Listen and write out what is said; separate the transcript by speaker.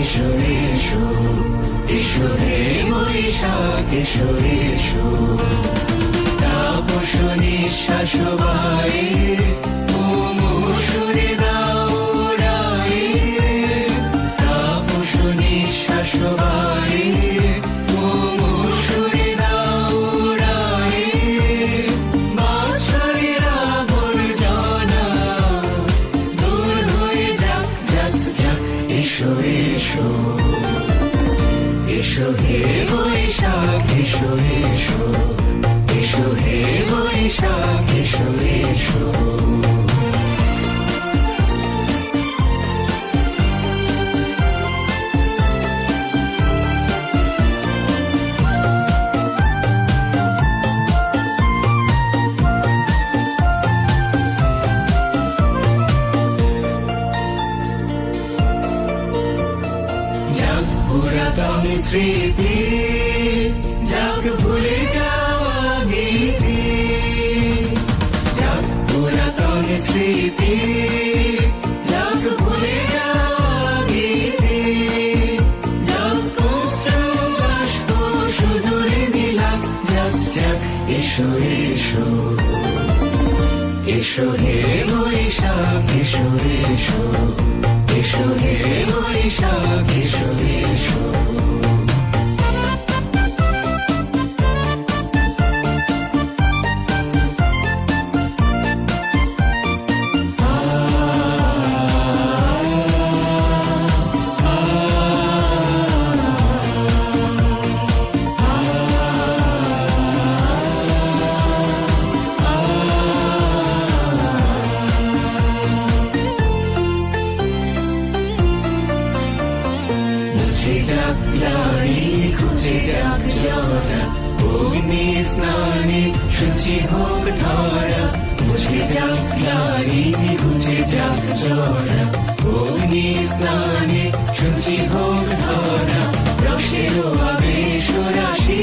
Speaker 1: এসো এসো এসো হে বৈশাখ এসো এসো তাপস নিঃশ্বাস বায়ে মুমূর্ষুরে দাও উড়ায়ে তাপস নিঃশ্বাস বায়ে মুমূর্ষুরে দাও উড়ায়ে বৎসরের আবর্জনা দূর হয়ে যাক যাক যাক এসো এসো এসো হে বৈশাখ এসো এসো এসো হে বৈশাখ এসো এসো যাক পুরাতন স্মৃতি যাক ভুলে যাওয়া গীতি যাক পুরাতন স্মৃতি যাক ভুলে যাওয়া গীতি যাক কুসুম বাষ্প সুদূরে মিলাপ যাক যাক এসো এসো এসো হে বৈশাখ এসো এসো এসো হে বৈশাখ এসো এসো মুছে যাক গ্লানি ঘুচে যাক জরা অগ্নি স্নানে শুচি হোক ধরা মুছে যাক গ্লানি ঘুচে যাক জরা অগ্নি স্নানে শুচি হোক ধরা রসের আবেশ রাশি